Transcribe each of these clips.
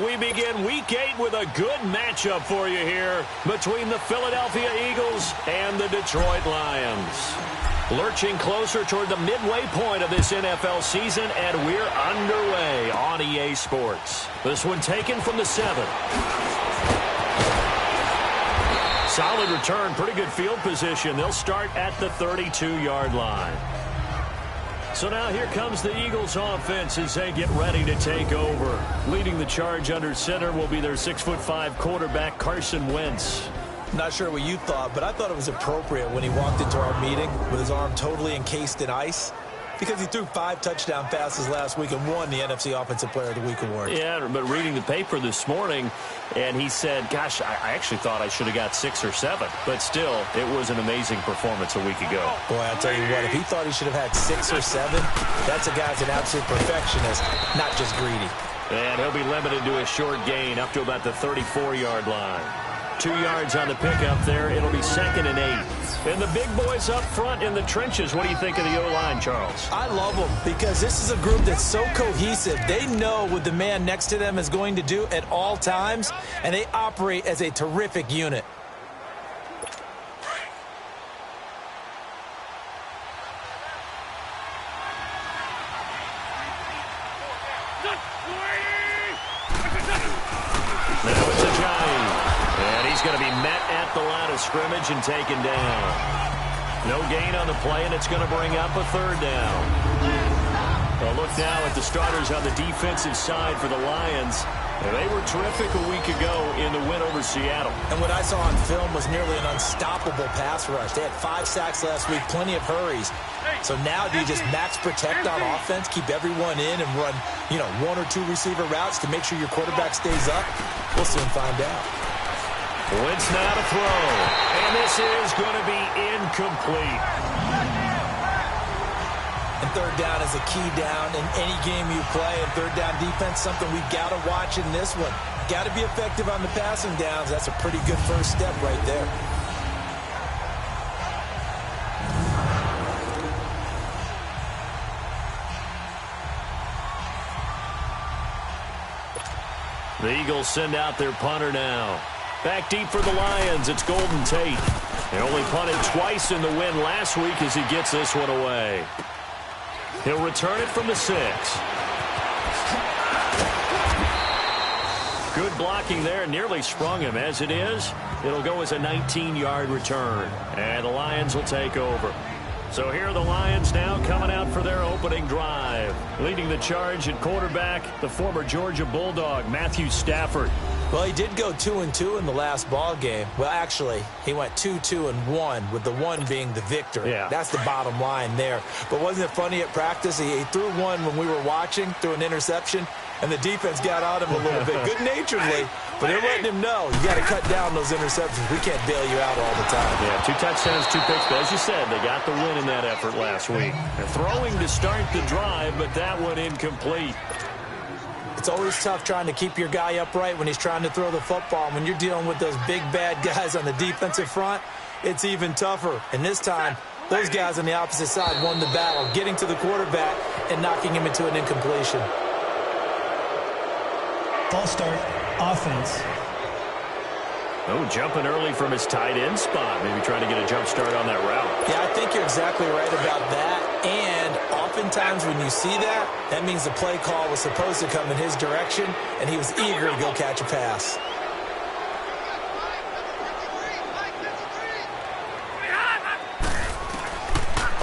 we begin Week 8 with a good matchup for you here between the Philadelphia Eagles and the Detroit Lions. Lurching closer toward the midway point of this NFL season, and we're underway on EA Sports. This one taken from the 7. Solid return, pretty good field position. They'll start at the 32-yard line. So now here comes the Eagles offense as they get ready to take over. Leading the charge under center will be their 6'5" quarterback, Carson Wentz. Not sure what you thought, but I thought it was appropriate when he walked into our meeting with his arm totally encased in ice, because he threw 5 touchdown passes last week and won the NFC Offensive Player of the Week award. Yeah, but reading the paper this morning, and he said, gosh, I actually thought I should have got 6 or 7. But still, it was an amazing performance a week ago. Boy, I'll tell you what, if he thought he should have had 6 or 7, that's a guy's an absolute perfectionist, not just greedy. And he'll be limited to a short gain up to about the 34-yard line. 2 yards on the pickup there. It'll be 2nd and 8. And the big boys up front in the trenches. What do you think of the O-line, Charles? I love them because this is a group that's so cohesive. They know what the man next to them is going to do at all times, and they operate as a terrific unit. Now it's a giant. And he's going to be met at the line of scrimmage and taken down. No gain on the play, and it's going to bring up a 3rd down. Well, look now at the starters on the defensive side for the Lions. They were terrific a week ago in the win over Seattle. And what I saw on film was nearly an unstoppable pass rush. They had 5 sacks last week, plenty of hurries. So now do you just max protect on offense, keep everyone in, and run, 1 or 2 receiver routes to make sure your quarterback stays up? We'll soon find out. Wentz now to throw. And this is going to be incomplete. And 3rd down is a key down in any game you play. And 3rd down defense, something we've got to watch in this one. Got to be effective on the passing downs. That's a pretty good first step right there. The Eagles send out their punter now. Back deep for the Lions, it's Golden Tate. They only punted twice in the win last week as he gets this one away. He'll return it from the 6. Good blocking there, nearly sprung him. As it is, it'll go as a 19-yard return. And the Lions will take over. So here are the Lions now coming out for their opening drive. Leading the charge at quarterback, the former Georgia Bulldog, Matthew Stafford. Well, he did go 2-2 in the last ball game. Well, actually, he went 2-2-1, with the 1 being the victory. Yeah. That's the bottom line there. But wasn't it funny at practice? He threw one when we were watching, threw an interception, and the defense got on him a little bit, good-naturedly. But they're letting him know, you got to cut down those interceptions. We can't bail you out all the time. Yeah, 2 touchdowns, 2 picks. But as you said, they got the win in that effort last week. They're throwing to start the drive, but that one incomplete. It's always tough trying to keep your guy upright when he's trying to throw the football. When you're dealing with those big, bad guys on the defensive front, it's even tougher. And this time, those guys on the opposite side won the battle, getting to the quarterback and knocking him into an incompletion. Ball start, offense. Oh, jumping early from his tight end spot. Maybe trying to get a jump start on that route. Yeah, I think you're exactly right about that. And oftentimes when you see that, that means the play call was supposed to come in his direction, and he was eager to go catch a pass.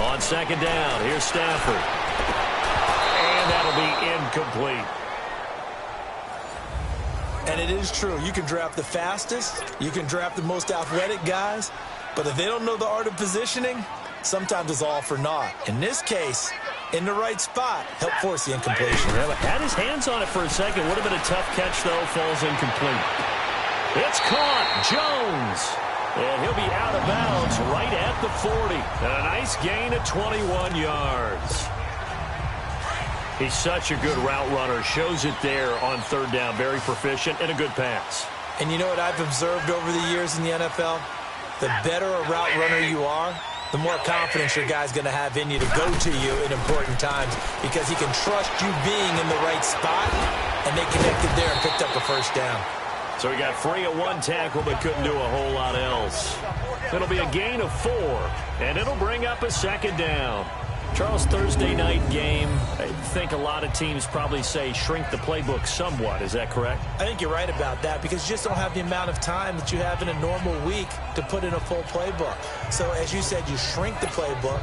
On 2nd down, here's Stafford. And that'll be incomplete. And it is true. You can draft the fastest. You can draft the most athletic guys. But if they don't know the art of positioning, sometimes it's all for naught. In this case, in the right spot, helped force the incompletion. Yeah, had his hands on it for a second. Would have been a tough catch, though. Falls incomplete. It's caught. Jones. And he'll be out of bounds right at the 40. And a nice gain of 21 yards. He's such a good route runner. Shows it there on 3rd down. Very proficient and a good pass. And you know what I've observed over the years in the NFL? The better a route runner you are, the more confidence your guy's going to have in you to go to you in important times, because he can trust you being in the right spot, and they connected there and picked up a 1st first down. So he got free of one tackle but couldn't do a whole lot else. It'll be a gain of 4, and it'll bring up a second down. Charles, Thursday night game, I think a lot of teams probably say shrink the playbook somewhat. Is that correct? I think you're right about that because you just don't have the amount of time that you have in a normal week to put in a full playbook. So as you said, you shrink the playbook,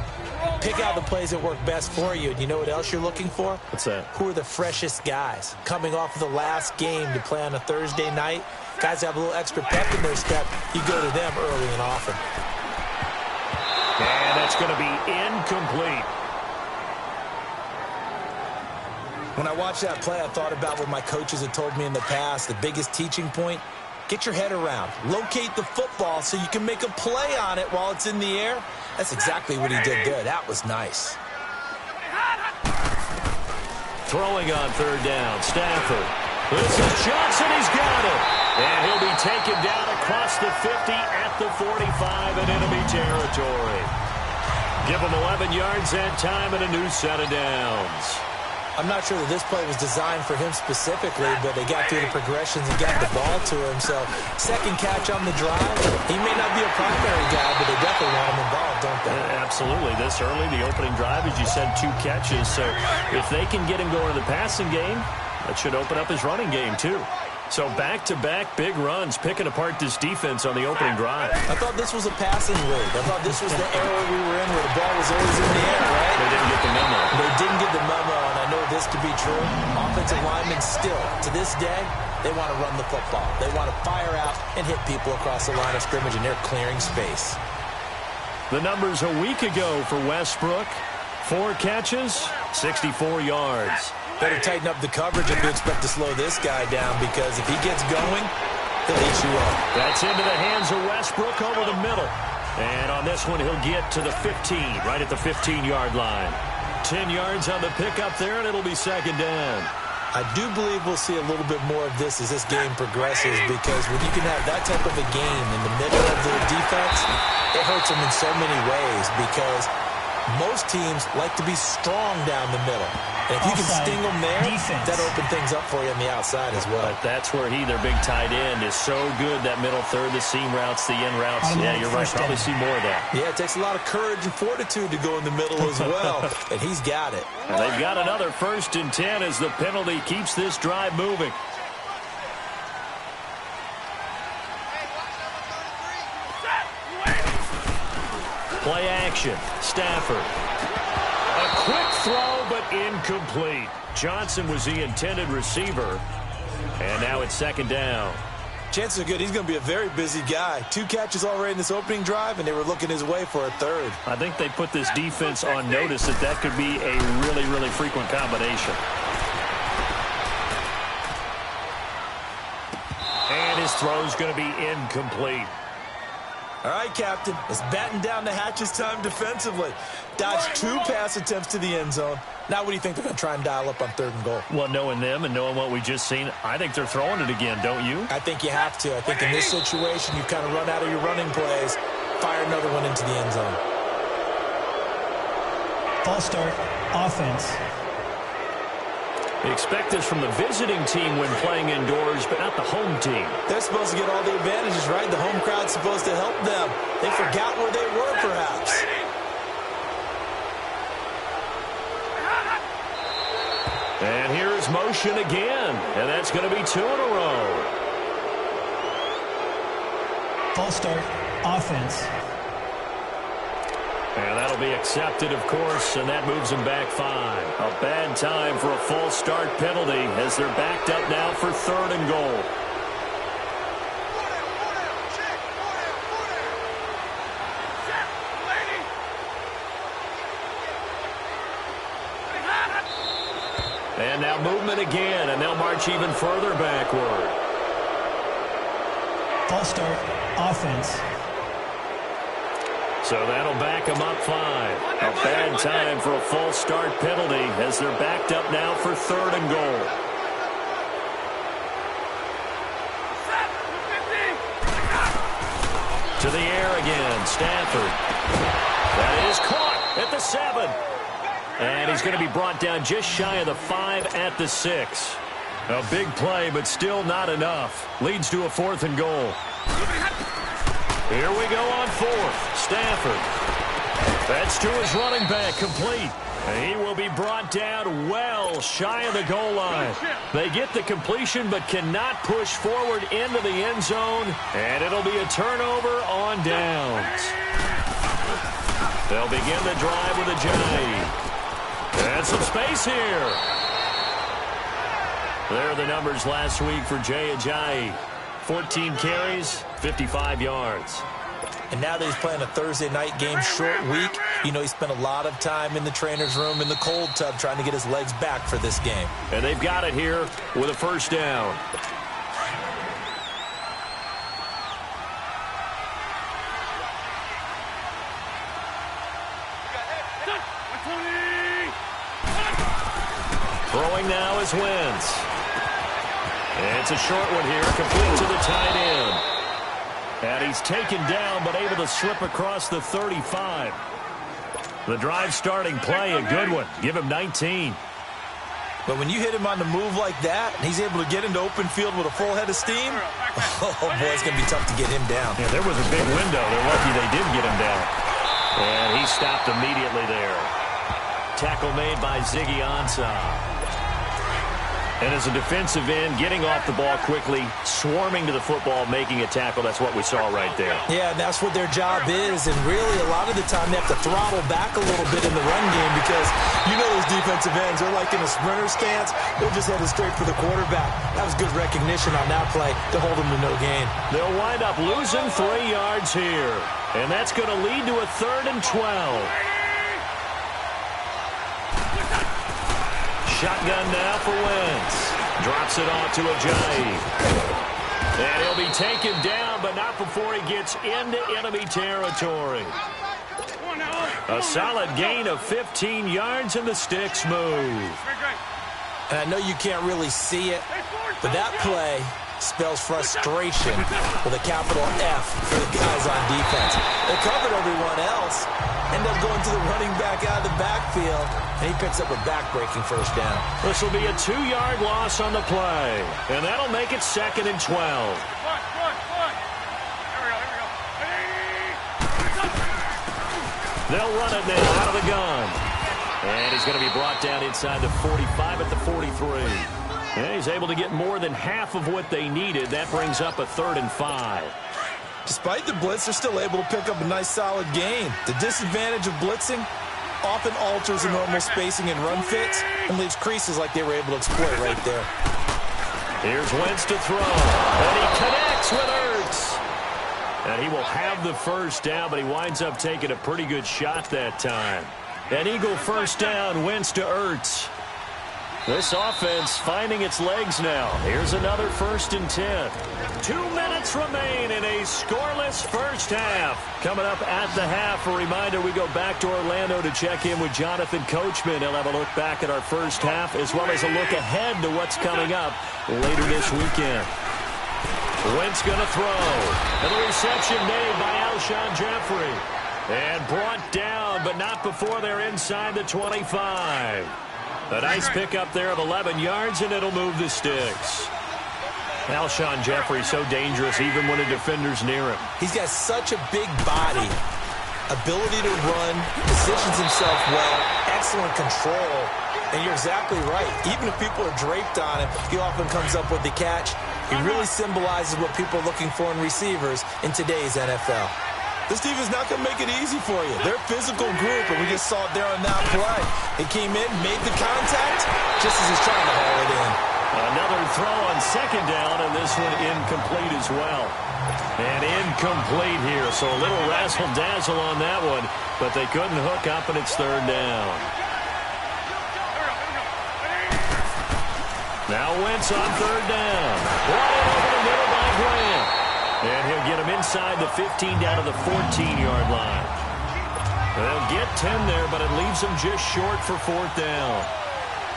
pick out the plays that work best for you. And you know what else you're looking for? What's that? Who are the freshest guys coming off of the last game to play on a Thursday night? Guys have a little extra pep in their step. You go to them early and often. And that's going to be incomplete. When I watched that play, I thought about what my coaches had told me in the past. The biggest teaching point, get your head around. Locate the football so you can make a play on it while it's in the air. That's exactly what he did there. That was nice. Throwing on third down, Stafford. This is Johnson, he's got it. And he'll be taken down across the 50 at the 45 in enemy territory. Give him 11 yards that time and a new set of downs. I'm not sure that this play was designed for him specifically, but they got through the progressions and got the ball to him. So, second catch on the drive. He may not be a primary guy, but they definitely want him involved, don't they? Absolutely. This early, the opening drive, as you said, 2 catches. So, if they can get him going to the passing game, that should open up his running game, too. So, back-to-back big runs, picking apart this defense on the opening drive. I thought this was a passing league. I thought this was the era we were in where the ball was always in the air, right? They didn't get the memo. They didn't get the memo, and I know this to be true. Offensive linemen still, to this day, they want to run the football. They want to fire out and hit people across the line of scrimmage, and they're clearing space. The numbers a week ago for Westbrook. 4 catches, 64 yards. Better tighten up the coverage if you expect to slow this guy down, because if he gets going, he'll eat you up. That's into the hands of Westbrook over the middle. And on this one, he'll get to the 15, right at the 15-yard line. 10 yards on the pickup there, and it'll be second down. I do believe we'll see a little bit more of this as this game progresses, because when you can have that type of a game in the middle of the defense, it hurts them in so many ways, because most teams like to be strong down the middle. And if you can sting them there, that opens things up for you on the outside as well. But that's where their big tight end, is so good, that middle third, the seam routes, the in routes. Yeah, you're right. Probably see more of that. Yeah, it takes a lot of courage and fortitude to go in the middle as well, and he's got it. And they've got another 1st and 10 as the penalty keeps this drive moving. Play action. Stafford. A quick throw, but incomplete. Johnson was the intended receiver. And now it's second down. Chances are good he's going to be a very busy guy. 2 catches already in this opening drive, and they were looking his way for a 3rd. I think they put this defense on notice that could be a really, really frequent combination. And his throw's going to be incomplete. All right, Captain, it's batten down the hatches time defensively. Dodged 2 pass attempts to the end zone. Now what do you think they're going to try and dial up on 3rd and goal? Well, knowing them and knowing what we just seen, I think they're throwing it again, don't you? I think you have to. I think in this situation, you've kind of run out of your running plays. Fire another one into the end zone. False start, offense. They expect this from the visiting team when playing indoors, but not the home team. They're supposed to get all the advantages, right? The home crowd's supposed to help them. They forgot where they were, perhaps. And here's motion again, and that's going to be 2 in a row. False start, offense. And that'll be accepted, of course, and that moves them back 5. A bad time for a false start penalty as they're backed up now for 3rd and goal. And now movement again, and they'll march even further backward. False start, offense. So that'll back them up 5. A bad time for a false start penalty as they're backed up now for 3rd and goal. To the air again, Stafford. That is caught at the 7. And he's going to be brought down just shy of the 5 at the 6. A big play, but still not enough. Leads to a 4th and goal. Here we go on 4th. Stafford. That's to his running back, complete. And he will be brought down well shy of the goal line. They get the completion but cannot push forward into the end zone. And it'll be a turnover on downs. They'll begin the drive with a J. And some space here. There are the numbers last week for Jay Ajayi. 14 carries, 55 yards. And now that he's playing a Thursday night game, short week, you know he spent a lot of time in the trainer's room in the cold tub trying to get his legs back for this game. And they've got it here with a 1st down. Throwing now is Wentz. And it's a short one here, complete to the tight end. And he's taken down, but able to slip across the 35. The drive starting play, a good one. Give him 19. But when you hit him on the move like that, and he's able to get into open field with a full head of steam, oh, boy, it's going to be tough to get him down. Yeah, there was a big window. They're lucky they did get him down. And he stopped immediately there. Tackle made by Ziggy Ansah. And as a defensive end, getting off the ball quickly, swarming to the football, making a tackle. That's what we saw right there. Yeah, and that's what their job is. And really, a lot of the time, they have to throttle back a little bit in the run game because you know those defensive ends are like in a sprinter stance. They're just headed straight for the quarterback. That was good recognition on that play to hold them to no gain. They'll wind up losing 3 yards here. And that's going to lead to a 3rd and 12. Shotgun now for Wentz. Drops it off to Ajayi. And he'll be taken down, but not before he gets into enemy territory. A solid gain of 15 yards, and the sticks move. And I know you can't really see it, but that play spells frustration with a capital F for the guys on defense. They covered everyone else, end up going to the running back out of the backfield, and he picks up a back-breaking 1st down. This will be a 2-yard loss on the play, and that'll make it 2nd and 12. They'll run it now out of the gun. And he's going to be brought down inside the 45 at the 43. And he's able to get more than half of what they needed. That brings up a 3rd and 5. Despite the blitz, they're still able to pick up a nice, solid gain. The disadvantage of blitzing often alters the normal spacing and run fits and leaves creases like they were able to exploit right there. Here's Wentz to throw. And he connects with Ertz. And he will have the 1st down, but he winds up taking a pretty good shot that time. An Eagle 1st down, Wentz to Ertz. This offense finding its legs now. Here's another 1st and 10. 2 minutes remain in a scoreless 1st half. Coming up at the half, a reminder, we go back to Orlando to check in with Jonathan Coachman. He'll have a look back at our 1st half as well as a look ahead to what's coming up later this weekend. Wentz going to throw. And the reception made by Alshon Jeffrey. And brought down, but not before they're inside the 25. A nice pickup there of 11 yards, and it'll move the sticks. Alshon Jeffrey so dangerous even when a defender's near him. He's got such a big body, ability to run, positions himself well, excellent control. And you're exactly right. Even if people are draped on him, he often comes up with the catch. He really symbolizes what people are looking for in receivers in today's NFL. This defense is not going to make it easy for you. They're a physical group, and we just saw it there on that play. He came in, made the contact, just as he's trying to haul it in. Another throw on 2nd down, and this one incomplete as well. And incomplete here, so a little razzle-dazzle on that one, but they couldn't hook up, and it's 3rd down. Now Wentz on 3rd down. Right over the middle by Grant. And he'll get him inside the 15 down to the 14-yard line. They'll get 10 there, but it leaves them just short for 4th down.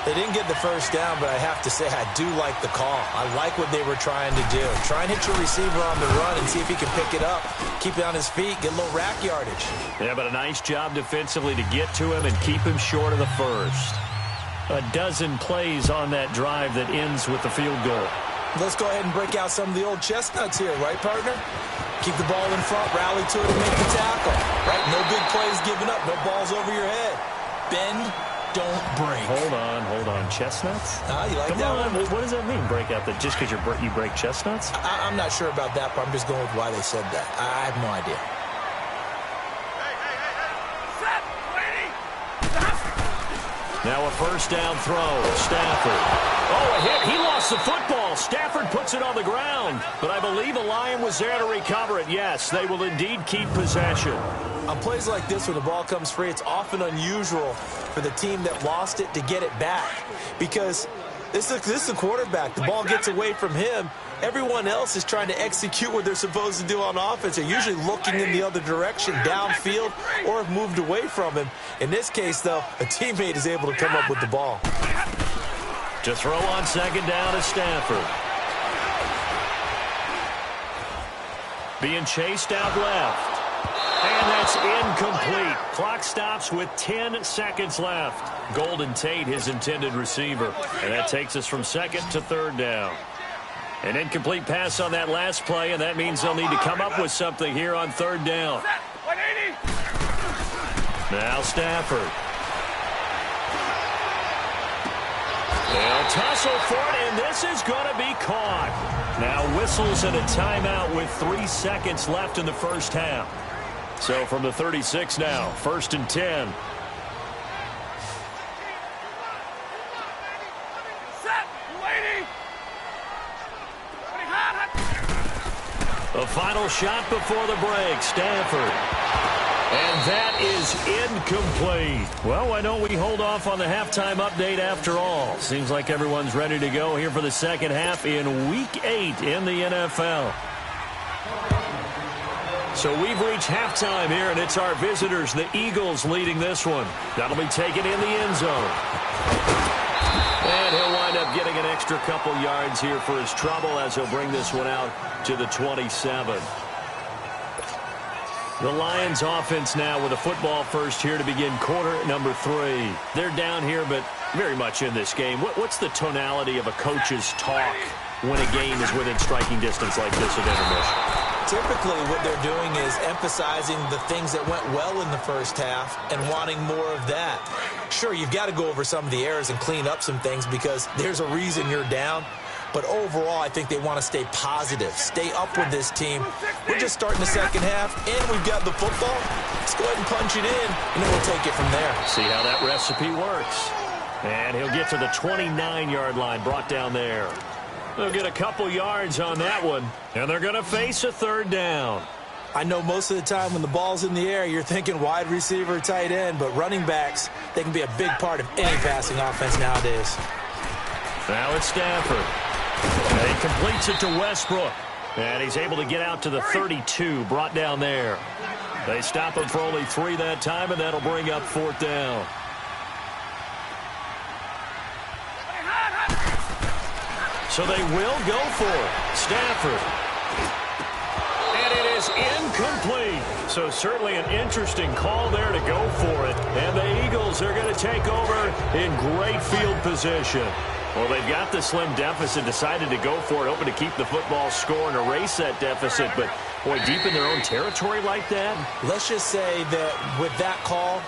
They didn't get the 1st down, but I have to say I do like the call. I like what they were trying to do. Try and hit your receiver on the run and see if he can pick it up. Keep it on his feet, get a little rack yardage. Yeah, but a nice job defensively to get to him and keep him short of the 1st. A dozen plays on that drive that ends with the field goal. Let's go ahead and break out some of the old chestnuts here, right, partner? Keep the ball in front, rally to it, and make the tackle. Right? No big plays given up, no balls over your head. Bend, don't break. Hold on. Chestnuts? You like Come that on. one? What does that mean, break out? That just because you break chestnuts? I'm not sure about that, but I'm just going with why they said that. I have no idea. Now a first down throw. Stafford. Oh, a hit. He lost the football. Stafford puts it on the ground. But I believe a Lion was there to recover it. Yes, they will indeed keep possession. On plays like this, when the ball comes free, it's often unusual for the team that lost it to get it back. Because this is the quarterback. The ball gets away from him. Everyone else is trying to execute what they're supposed to do on offense. They're usually looking in the other direction, downfield, or have moved away from him. In this case, though, a teammate is able to come up with the ball. To throw on second down is Stafford. Being chased out left. And that's incomplete. Clock stops with 10 seconds left. Golden Tate, his intended receiver. And that takes us from second to third down. An incomplete pass on that last play, and that means they'll need to come up with something here on third down. Now Stafford. They'll tussle for it, and this is going to be caught. Now whistles and a timeout with 3 seconds left in the first half. So from the 36 now, 1st and 10. The final shot before the break, Stafford. And that is incomplete. Well, why don't we hold off on the halftime update after all? Seems like everyone's ready to go here for the second half in Week 8 in the NFL. So we've reached halftime here, and it's our visitors, the Eagles, leading this one. That'll be taken in the end zone. And he'll wind up getting an extra couple yards here for his trouble as he'll bring this one out to the 27. The Lions offense now with a football first here to begin quarter number 3. They're down here, but very much in this game. What's the tonality of a coach's talk when a game is within striking distance like this at intermission? Typically, what they're doing is emphasizing the things that went well in the first half and wanting more of that. Sure, you've got to go over some of the errors and clean up some things because there's a reason you're down. But overall, I think they want to stay positive, stay up with this team. We're just starting the second half, and we've got the football. Let's go ahead and punch it in, and then we'll take it from there. See how that recipe works. And he'll get to the 29-yard line, brought down there. They'll get a couple yards on that one, and they're going to face a third down. I know most of the time when the ball's in the air, you're thinking wide receiver, tight end, but running backs, they can be a big part of any passing offense nowadays. Now it's Stafford. And he completes it to Westbrook. And he's able to get out to the 32, brought down there. They stop him for only 3 that time, and that'll bring up 4th down. So they will go for it. Stafford. And it is incomplete. So certainly an interesting call there to go for it. And the Eagles are going to take over in great field position. Well, they've got the slim deficit, decided to go for it, hoping to keep the football score and erase that deficit. But, boy, deep in their own territory like that. Let's just say that with that call,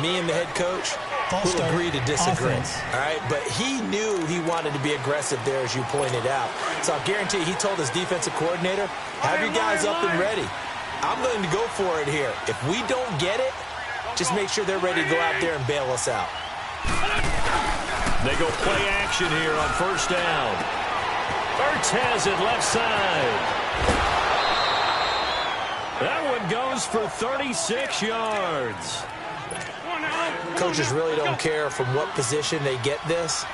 me and the head coach will agree to disagree. Offense. All right, but he knew he wanted to be aggressive there, as you pointed out. So I'll guarantee you, he told his defensive coordinator, have your guys up and ready. I'm going to go for it here. If we don't get it, just make sure they're ready to go out there and bail us out. They go play action here on first down. Ertz has it left side. That one goes for 36 yards. Coaches really don't care from what position they get this,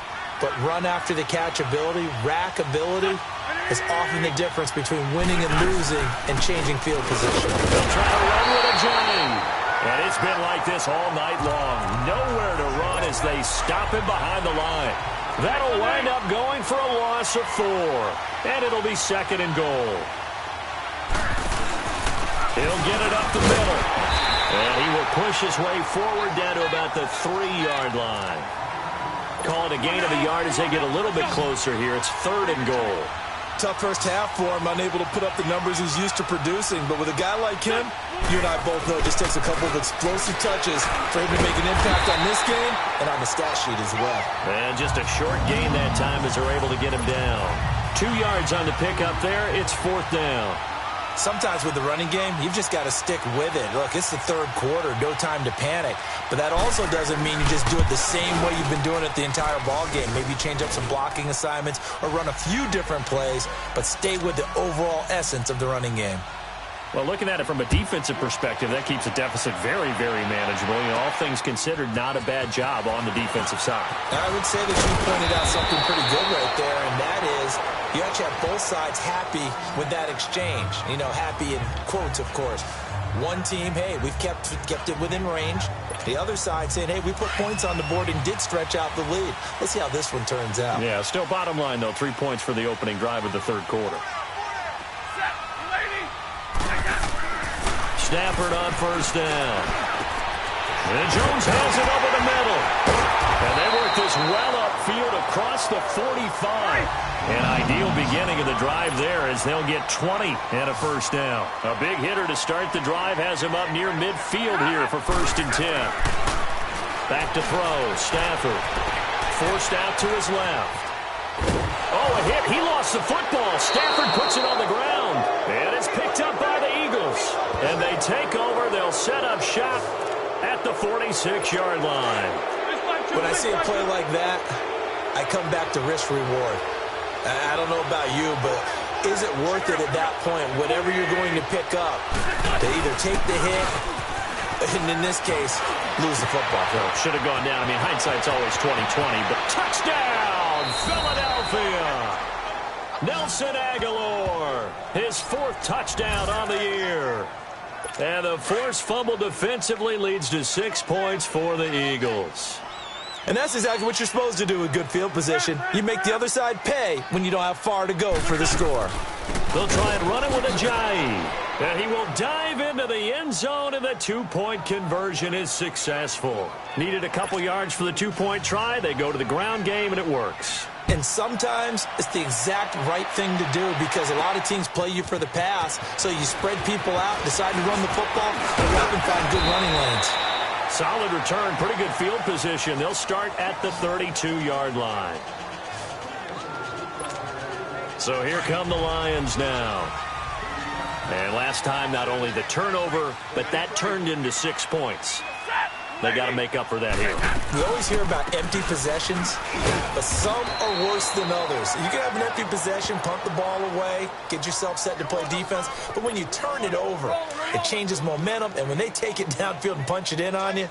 but run after the catch ability, rack ability, is often the difference between winning and losing and changing field position. They'll try to run with a J. And it's been like this all night long. Nowhere to run as they stop him behind the line. That'll wind up going for a loss of 4. And it'll be 2nd and goal. He'll get it up the middle. And he will push his way forward down to about the 3-yard line. Call it a gain of a yard as they get a little bit closer here. It's 3rd and goal. Tough first half for him, unable to put up the numbers he's used to producing. But with a guy like him, you and I both know it just takes a couple of explosive touches for him to make an impact on this game and on the stat sheet as well. And just a short gain that time as they're able to get him down. 2 yards on the pickup there. It's 4th down. Sometimes with the running game, you've just got to stick with it. Look, it's the 3rd quarter, no time to panic. But that also doesn't mean you just do it the same way you've been doing it the entire ball game. Maybe change up some blocking assignments or run a few different plays, but stay with the overall essence of the running game. Well, looking at it from a defensive perspective, that keeps the deficit very, very manageable. You know, all things considered, not a bad job on the defensive side. I would say that you pointed out something pretty good right there, and that is you actually have both sides happy with that exchange. You know, happy in quotes, of course. One team, hey, we've kept it within range. The other side saying, hey, we put points on the board and did stretch out the lead. Let's see how this one turns out. Yeah, still bottom line, though, 3 points for the opening drive of the 3rd quarter. Stafford on 1st down. And Jones has it over the middle. And they work this well upfield across the 45. An ideal beginning of the drive there as they'll get 20 and a 1st down. A big hitter to start the drive has him up near midfield here for 1st and 10. Back to throw. Stafford forced out to his left. Oh, a hit. He lost the football. Stafford puts it on the ground. And it's picked up by the Eagles. And they take over. They'll set up shop at the 46-yard line. When I see a play like that, I come back to risk-reward. I don't know about you, but is it worth it at that point, whatever you're going to pick up, to either take the hit, and in this case, lose the football? Well, should have gone down. I mean, hindsight's always 20/20, but touchdown, Philadelphia! Nelson Aguilar, his 4th touchdown on the year. And the forced fumble defensively leads to 6 points for the Eagles. And that's exactly what you're supposed to do with good field position. You make the other side pay when you don't have far to go for the score. They'll try and run it with Ajayi. And he will dive into the end zone, and the 2-point conversion is successful. Needed a couple yards for the 2-point try. They go to the ground game, and it works. And sometimes it's the exact right thing to do because a lot of teams play you for the pass, so you spread people out, decide to run the football, and often find good running lanes. Solid return, pretty good field position. They'll start at the 32-yard line. So here come the Lions now. And last time, not only the turnover, but that turned into 6 points. They got to make up for that here. We always hear about empty possessions, but some are worse than others. You can have an empty possession, punt the ball away, get yourself set to play defense, but when you turn it over, it changes momentum, and when they take it downfield and punch it in on you,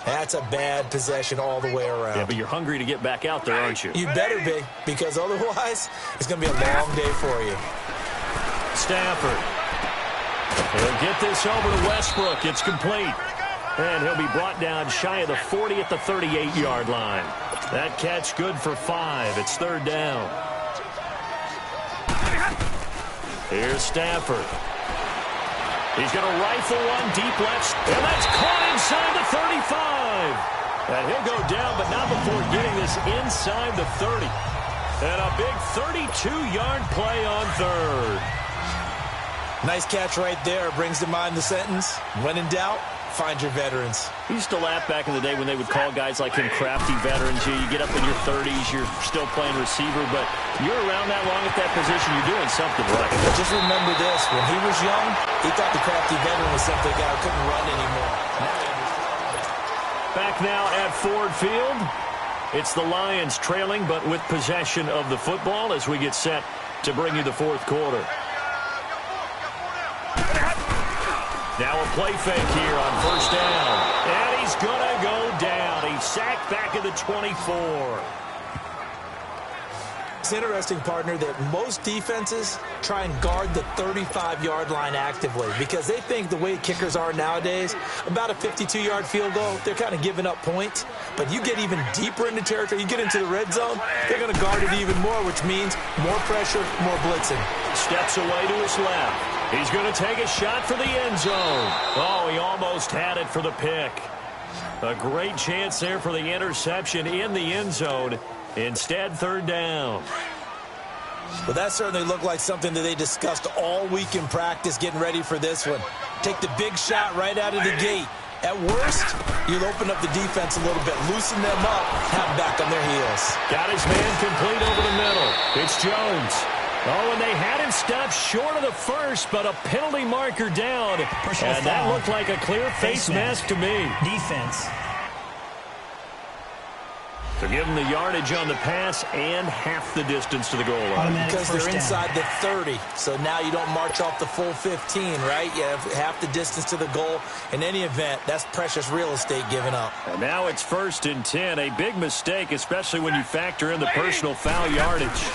that's a bad possession all the way around. Yeah, but you're hungry to get back out there, aren't you? You better be, because otherwise, it's going to be a long day for you. Stafford. He'll get this over to Westbrook. It's complete. And he'll be brought down shy of the 40 at the 38-yard line. That catch good for 5. It's 3rd down. Here's Stafford. He's going to rifle one deep left. And that's caught inside the 35. And he'll go down, but not before getting this inside the 30. And a big 32-yard play on 3rd. Nice catch right there. Brings to mind the sentence, when in doubt, find your veterans. He used to laugh back in the day when they would call guys like him crafty veterans. You get up in your 30s, you're still playing receiver, but you're around that long at that position, you're doing something right. But just remember this, when he was young, he thought the crafty veteran was something a guy who couldn't run anymore. Back now at Ford Field. It's the Lions trailing, but with possession of the football as we get set to bring you the 4th quarter. Now a play fake here on 1st down. And he's going to go down. He's sacked back at the 24. It's interesting, partner, that most defenses try and guard the 35-yard line actively because they think the way kickers are nowadays, about a 52-yard field goal, they're kind of giving up points. But you get even deeper into territory, you get into the red zone, they're going to guard it even more, which means more pressure, more blitzing. Steps away to his left. He's going to take a shot for the end zone. Oh, he almost had it for the pick. A great chance there for the interception in the end zone. Instead, third down. Well, that certainly looked like something that they discussed all week in practice getting ready for this one. Take the big shot right out of the gate. At worst, you'll open up the defense a little bit, loosen them up, have them back on their heels. Got his man complete over the middle. It's Jones. Oh, and they had him stopped short of the first, but a penalty marker down. And that looked like a clear face mask to me. Defense. To give them the yardage on the pass and half the distance to the goal line. Because they're inside the 30, so now you don't march off the full 15, right? You have half the distance to the goal. In any event, that's precious real estate given up. And now it's 1st and 10, a big mistake, especially when you factor in the personal foul yardage.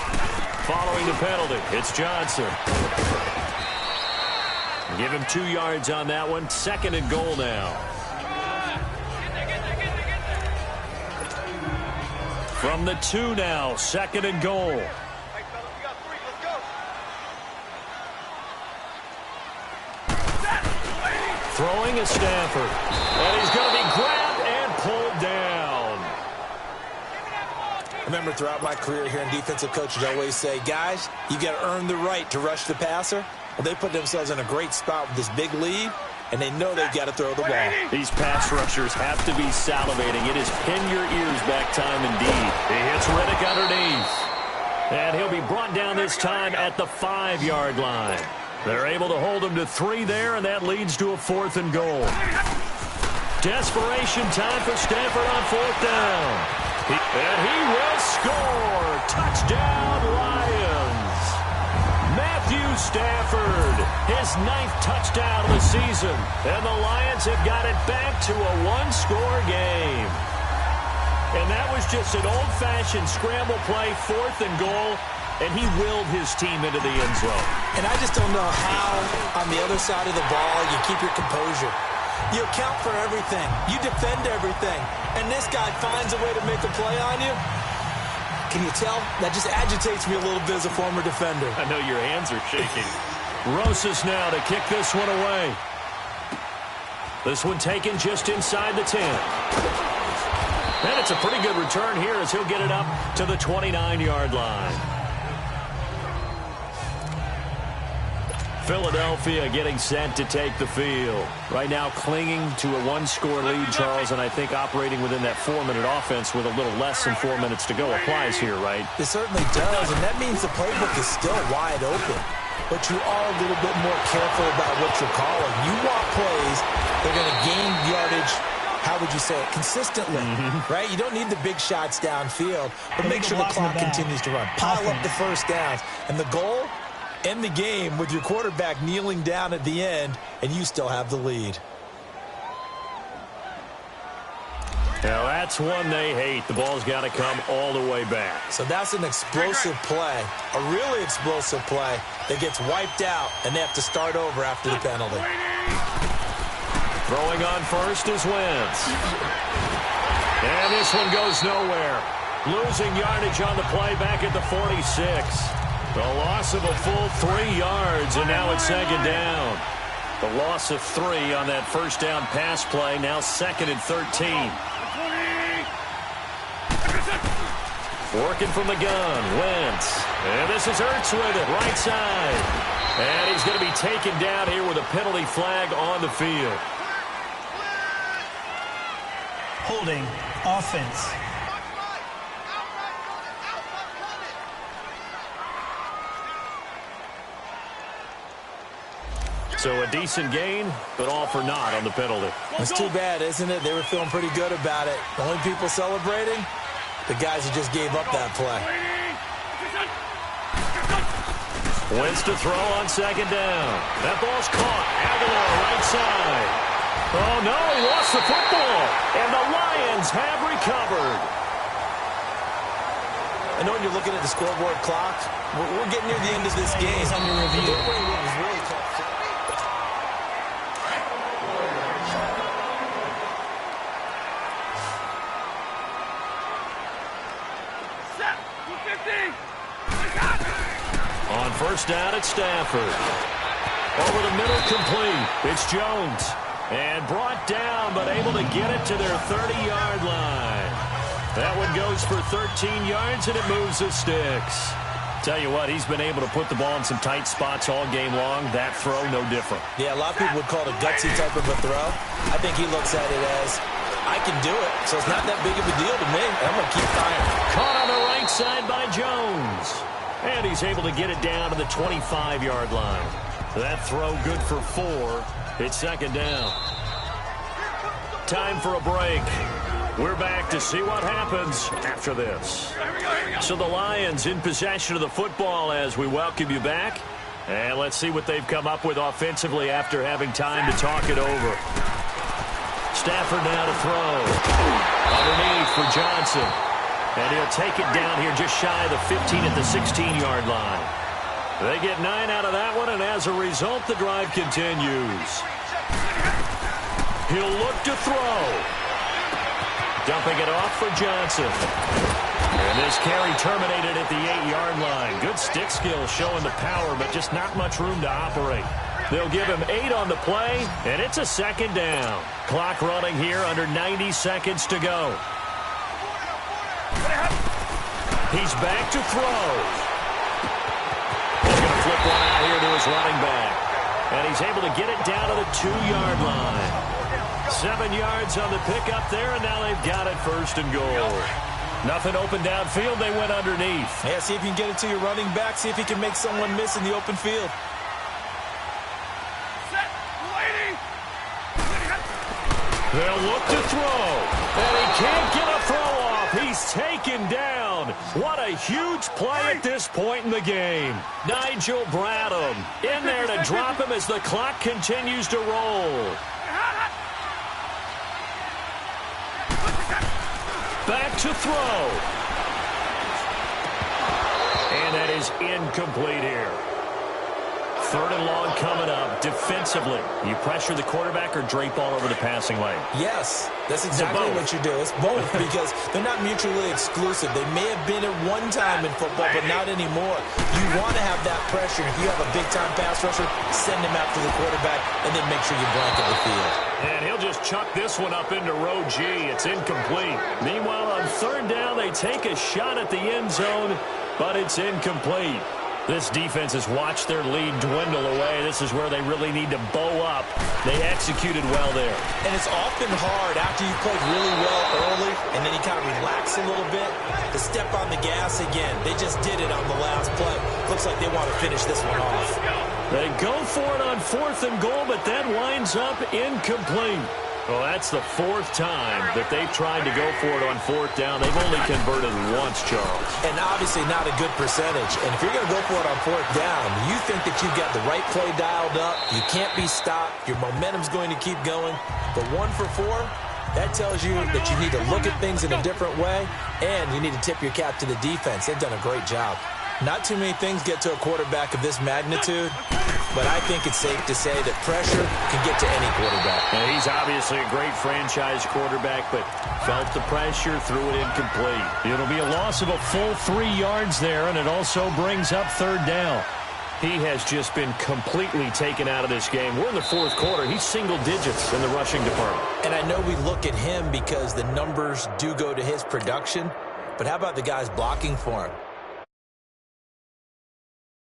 Following the penalty, it's Johnson. Give him 2 yards on that one. 2nd and goal now. From the 2 now, 2nd and goal. Throwing is Stafford. And he's going to be grabbed and pulled down. Remember, throughout my career here in defensive coaches, I always say, guys, you got to earn the right to rush the passer. Well, they put themselves in a great spot with this big lead, and they know they've got to throw the ball. These pass rushers have to be salivating. It is pin your ears back time indeed. He hits Riddick underneath. And he'll be brought down this time at the 5-yard line. They're able to hold him to 3 there, and that leads to a 4th and goal. Desperation time for Stafford on 4th down. And he will score. Touchdown, Lions. Matthew Stafford, his 9th touchdown of the season. And the Lions have got it back to a 1-score game. And that was just an old-fashioned scramble play, 4th and goal. And he willed his team into the end zone. And I just don't know how, on the other side of the ball, you keep your composure. You account for everything. You defend everything. And this guy finds a way to make a play on you. Can you tell? That just agitates me a little bit as a former defender. I know your hands are shaking. Rosas now to kick this one away. This one taken just inside the 10. And it's a pretty good return here as he'll get it up to the 29-yard line. Philadelphia getting set to take the field. Right now clinging to a 1-score lead, Charles, and I think operating within that 4-minute offense with a little less than 4 minutes to go applies here, right? It certainly does, and that means the playbook is still wide open. But you are a little bit more careful about what you're calling. You want plays that are going to gain yardage, how would you say it, consistently, right? You don't need the big shots downfield, but make sure the clock continues to run. Pile up the first downs. And the goal? End the game with your quarterback kneeling down at the end, and you still have the lead. Now that's one they hate. The ball's got to come all the way back. So that's an explosive play, a really explosive play that gets wiped out, and they have to start over after the penalty. Throwing on first is Wentz. And this one goes nowhere. Losing yardage on the play back at the 46. The loss of a full 3 yards, and now it's 2nd down. The loss of 3 on that first down pass play, now 2nd and 13. Working from the gun, Wentz. And this is Ertz with it, right side. And he's going to be taken down here with a penalty flag on the field. Holding, offense. So a decent gain, but all for naught on the penalty. It's too bad, isn't it? They were feeling pretty good about it. The only people celebrating, the guys who just gave up that play. Wentz to throw on 2nd down. That ball's caught. Aguilar right side. Oh, no, he lost the football. And the Lions have recovered. I know when you're looking at the scoreboard clock, we're getting near the end of this game. It's under review. It was really tough. On 1st down, it's Stafford. Over the middle, complete. It's Jones. And brought down, but able to get it to their 30-yard line. That one goes for 13 yards, and it moves the sticks. Tell you what, he's been able to put the ball in some tight spots all game long. That throw, no different. Yeah, a lot of people would call it a gutsy type of a throw. I think he looks at it as, I can do it, so it's not that big of a deal to me. I'm going to keep firing. Caught on the right side by Jones. And he's able to get it down to the 25-yard line. That throw good for 4. It's second down. Time for a break. We're back to see what happens after this. So the Lions in possession of the football as we welcome you back. And let's see what they've come up with offensively after having time to talk it over. Stafford now to throw. Underneath for Johnson. And he'll take it down here just shy of the 15 at the 16-yard line. They get 9 out of that one, and as a result, the drive continues. He'll look to throw. Dumping it off for Johnson. And this carry terminated at the 8-yard line. Good stick skill showing the power, but just not much room to operate. They'll give him 8 on the play, and it's a second down. Clock running here, under 90 seconds to go. He's back to throw. He's going to flip one out here to his running back. And he's able to get it down to the 2-yard line. 7 yards on the pickup there, and now they've got it first and goal. Nothing open downfield. They went underneath. Yeah, see if you can get it to your running back. See if you can make someone miss in the open field. They'll look to throw. And he can't get a throw off. He's taken down. What a huge play at this point in the game. Nigel Bradham in there to drop him as the clock continues to roll. Back to throw. And that is incomplete here. 3rd and long coming up. Defensively, you pressure the quarterback or drape all over the passing lane? Yes, that's exactly what you do. It's both because they're not mutually exclusive. They may have been at one time in football, but not anymore. You want to have that pressure. If you have a big-time pass rusher, send him after the quarterback, and then make sure you blanket the field. And he'll just chuck this one up into row G. It's incomplete. Meanwhile, on 3rd down, they take a shot at the end zone, but it's incomplete. This defense has watched their lead dwindle away. This is where they really need to bow up. They executed well there. And it's often hard after you played really well early and then you kind of relax a little bit to step on the gas again. They just did it on the last play. Looks like they want to finish this one off. They go for it on 4th and goal, but that winds up incomplete. Well, that's the 4th time that they've tried to go for it on 4th down. They've only converted once, Charles. And obviously not a good percentage. And if you're going to go for it on 4th down, you think that you've got the right play dialed up. You can't be stopped. Your momentum's going to keep going. But 1 for 4, that tells you that you need to look at things in a different way, and you need to tip your cap to the defense. They've done a great job. Not too many things get to a quarterback of this magnitude, but I think it's safe to say that pressure can get to any quarterback. And he's obviously a great franchise quarterback, but felt the pressure, threw it incomplete. It'll be a loss of a full 3 yards there, and it also brings up 3rd down. He has just been completely taken out of this game. We're in the 4th quarter. He's single digits in the rushing department. And I know we look at him because the numbers do go to his production, but how about the guys blocking for him?